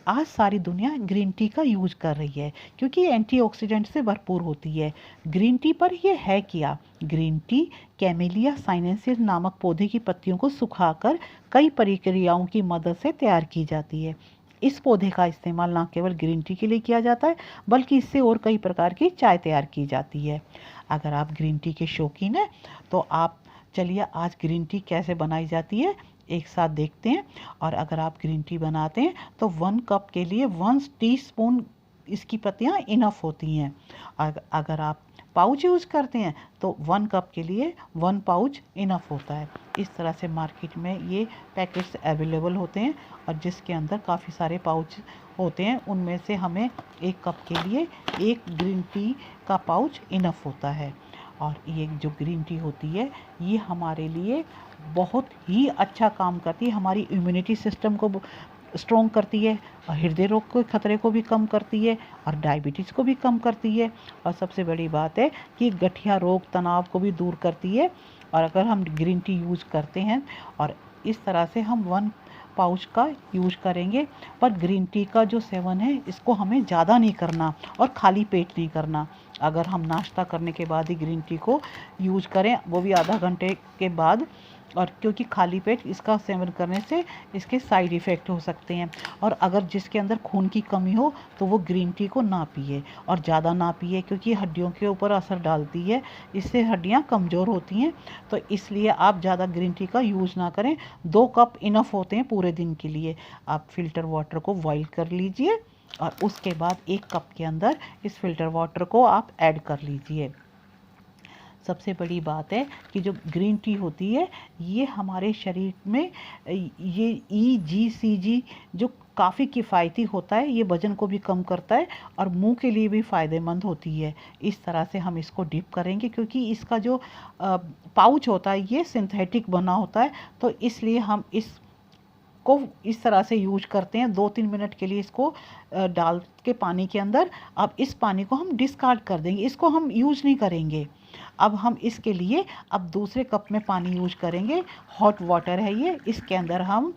आज सारी दुनिया ग्रीन टी का यूज कर रही है क्योंकि ये एंटीऑक्सीडेंट से भरपूर होती है। ग्रीन टी पर ये है क्या? ग्रीन टी कैमेलिया साइनेंसिस नामक पौधे की पत्तियों को सुखाकर कई प्रक्रियाओं की मदद से तैयार की जाती है। इस पौधे का इस्तेमाल न केवल ग्रीन टी के लिए किया जाता है बल्कि इससे और कई प्रकार की चाय तैयार की जाती है। अगर आप ग्रीन टी के शौकीन हैं तो आप चलिए आज ग्रीन टी कैसे बनाई जाती है एक साथ देखते हैं। और अगर आप ग्रीन टी बनाते हैं तो 1 कप के लिए 1 टीस्पून इसकी पत्तियां इनफ होती हैं। अगर आप पाउच यूज़ करते हैं तो 1 कप के लिए 1 पाउच इनफ होता है। इस तरह से मार्केट में ये पैकेट्स अवेलेबल होते हैं और जिसके अंदर काफ़ी सारे पाउच होते हैं। उनमें से हमें 1 कप के लिए 1 ग्रीन टी का पाउच इनफ होता है। और ये जो ग्रीन टी होती है ये हमारे लिए बहुत ही अच्छा काम करती है, हमारी इम्यूनिटी सिस्टम को स्ट्रॉन्ग करती है और हृदय रोग के खतरे को भी कम करती है और डायबिटीज़ को भी कम करती है। और सबसे बड़ी बात है कि गठिया रोग तनाव को भी दूर करती है। और अगर हम ग्रीन टी यूज़ करते हैं और इस तरह से हम 1 पाउच का यूज करेंगे, पर ग्रीन टी का जो सेवन है इसको हमें ज़्यादा नहीं करना और खाली पेट नहीं करना। अगर हम नाश्ता करने के बाद ही ग्रीन टी को यूज करें, वो भी आधा घंटे के बाद, और क्योंकि खाली पेट इसका सेवन करने से इसके साइड इफ़ेक्ट हो सकते हैं। और अगर जिसके अंदर खून की कमी हो तो वो ग्रीन टी को ना पिए और ज़्यादा ना पिए क्योंकि हड्डियों के ऊपर असर डालती है, इससे हड्डियां कमज़ोर होती हैं। तो इसलिए आप ज़्यादा ग्रीन टी का यूज़ ना करें। 2 कप इनफ होते हैं पूरे दिन के लिए। आप फ़िल्टर वाटर को बॉईल कर लीजिए और उसके बाद 1 कप के अंदर इस फ़िल्टर वाटर को आप ऐड कर लीजिए। सबसे बड़ी बात है कि जो ग्रीन टी होती है ये हमारे शरीर में ये EGCG जो काफ़ी किफ़ायती होता है, ये वज़न को भी कम करता है और मुंह के लिए भी फ़ायदेमंद होती है। इस तरह से हम इसको डिप करेंगे क्योंकि इसका जो पाउच होता है ये सिंथेटिक बना होता है, तो इसलिए हम को इस तरह से यूज करते हैं। 2-3 मिनट के लिए इसको डाल के पानी के अंदर, अब इस पानी को हम डिस्कार्ड कर देंगे, इसको हम यूज नहीं करेंगे। अब हम इसके लिए अब दूसरे कप में पानी यूज करेंगे। हॉट वाटर है ये, इसके अंदर हम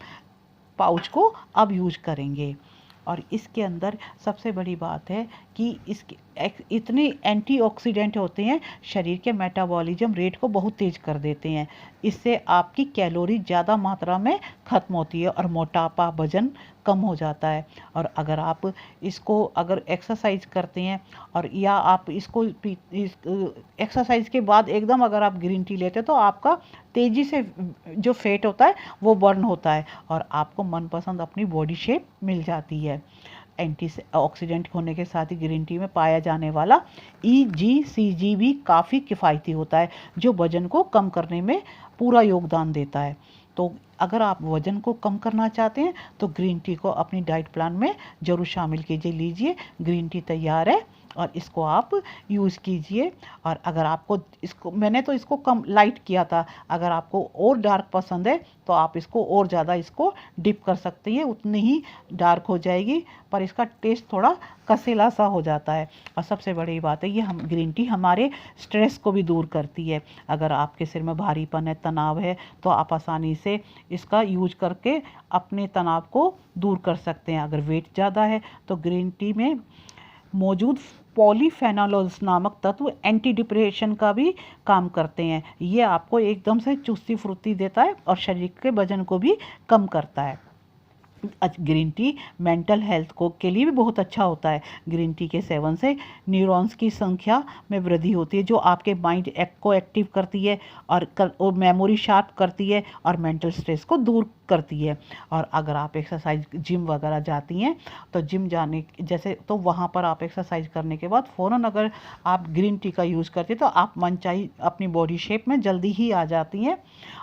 पाउच को अब यूज करेंगे। और इसके अंदर सबसे बड़ी बात है कि इसके इतने एंटीऑक्सीडेंट होते हैं, शरीर के मेटाबॉलिज्म रेट को बहुत तेज़ कर देते हैं। इससे आपकी कैलोरी ज़्यादा मात्रा में ख़त्म होती है और मोटापा वज़न कम हो जाता है। और अगर आप इसको अगर एक्सरसाइज करते हैं और या आप इसको एक्सरसाइज के बाद एकदम अगर आप ग्रीन टी लेते हैं तो आपका तेज़ी से जो फैट होता है वो बर्न होता है और आपको मनपसंद अपनी बॉडी शेप मिल जाती है। एंटी ऑक्सीडेंट होने के साथ ही ग्रीन टी में पाया जाने वाला EGCG भी काफ़ी किफ़ायती होता है, जो वज़न को कम करने में पूरा योगदान देता है। तो अगर आप वज़न को कम करना चाहते हैं तो ग्रीन टी को अपनी डाइट प्लान में ज़रूर शामिल लीजिए। ग्रीन टी तैयार है और इसको आप यूज़ कीजिए। और अगर आपको मैंने तो इसको कम लाइट किया था, अगर आपको और डार्क पसंद है तो आप इसको और ज़्यादा इसको डिप कर सकते हैं, उतनी ही डार्क हो जाएगी, पर इसका टेस्ट थोड़ा कसेला सा हो जाता है। और सबसे बड़ी बात है ये ग्रीन टी हमारे स्ट्रेस को भी दूर करती है। अगर आपके सिर में भारीपन है, तनाव है, तो आप आसानी से इसका यूज करके अपने तनाव को दूर कर सकते हैं। अगर वेट ज़्यादा है तो ग्रीन टी में मौजूद पॉलीफेनोल्स नामक तत्व एंटी डिप्रेशन का भी काम करते हैं। ये आपको एकदम से चुस्ती फुर्ती देता है और शरीर के वजन को भी कम करता है। ग्रीन टी मेंटल हेल्थ को के लिए भी बहुत अच्छा होता है। ग्रीन टी के सेवन से न्यूरॉन्स की संख्या में वृद्धि होती है, जो आपके माइंड को एक्टिव करती है और मेमोरी शार्प करती है और मेंटल स्ट्रेस को दूर करती है। और अगर आप एक्सरसाइज जिम वगैरह जाती हैं तो जिम जाने जैसे तो वहाँ पर आप एक्सरसाइज करने के बाद फ़ौरन अगर आप ग्रीन टी का यूज़ करती हैं तो आप मनचाही अपनी बॉडी शेप में जल्दी ही आ जाती हैं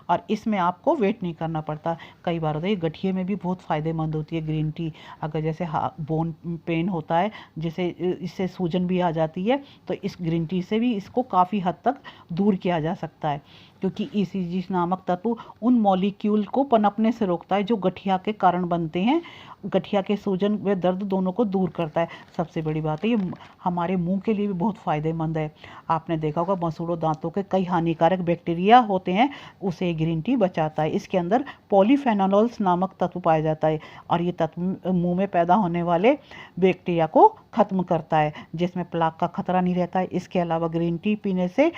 और इसमें आपको वेट नहीं करना पड़ता। कई बार होता है गठिए में भी बहुत फ़ायदेमंद होती है ग्रीन टी। अगर जैसे बोन पेन होता है, जैसे इससे सूजन भी आ जाती है, तो इस ग्रीन टी से भी इसको काफ़ी हद तक दूर किया जा सकता है। क्योंकि ईसीजी नामक तत्व उन मॉलिक्यूल को पनपने से रोकता है जो गठिया के कारण बनते हैं। गठिया के सूजन व दर्द दोनों को दूर करता है। सबसे बड़ी बात है ये हमारे मुंह के लिए भी बहुत फ़ायदेमंद है। आपने देखा होगा मसूड़ों दांतों के कई हानिकारक बैक्टीरिया होते हैं, उसे ग्रीन टी बचाता है। इसके अंदर पॉलीफेनोल्स नामक तत्व पाया जाता है और ये तत्व मुंह में पैदा होने वाले बैक्टीरिया को ख़त्म करता है, जिसमें प्लाक का खतरा नहीं रहता है। इसके अलावा ग्रीन टी पीने से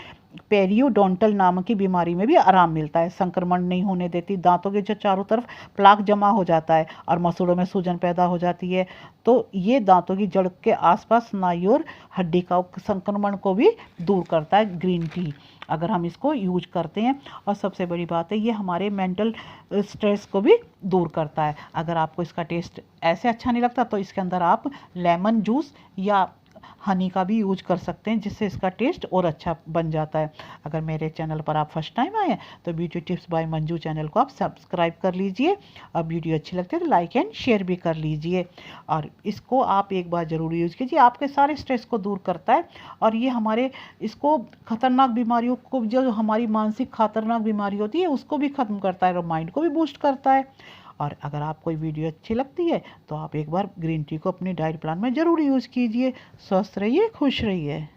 पेरियोडोंटल नाम की बीमारी में भी आराम मिलता है, संक्रमण नहीं होने देती, दांतों के जो चारों तरफ प्लाक जमा हो जाता है और मसूड़ों में सूजन पैदा हो जाती है, तो ये दांतों की जड़ के आसपास स्नायु और हड्डी का संक्रमण को भी दूर करता है ग्रीन टी, अगर हम इसको यूज करते हैं। और सबसे बड़ी बात है ये हमारे मेंटल स्ट्रेस को भी दूर करता है। अगर आपको इसका टेस्ट ऐसे अच्छा नहीं लगता तो इसके अंदर आप लेमन जूस या हनी का भी यूज कर सकते हैं, जिससे इसका टेस्ट और अच्छा बन जाता है। अगर मेरे चैनल पर आप फर्स्ट टाइम आए हैं तो beauty tips by Manju channel को आप सब्सक्राइब कर लीजिए और वीडियो अच्छी लगती है तो लाइक एंड शेयर भी कर लीजिए। और इसको आप एक बार ज़रूर यूज़ कीजिए, आपके सारे स्ट्रेस को दूर करता है और ये हमारे इसको खतरनाक बीमारियों को, जो हमारी मानसिक खतरनाक बीमारी होती है उसको भी ख़त्म करता है और माइंड को भी बूस्ट करता है। और अगर आपको वीडियो अच्छी लगती है तो आप एक बार ग्रीन टी को अपनी डाइट प्लान में ज़रूर यूज़ कीजिए। स्वस्थ रहिए, खुश रहिए।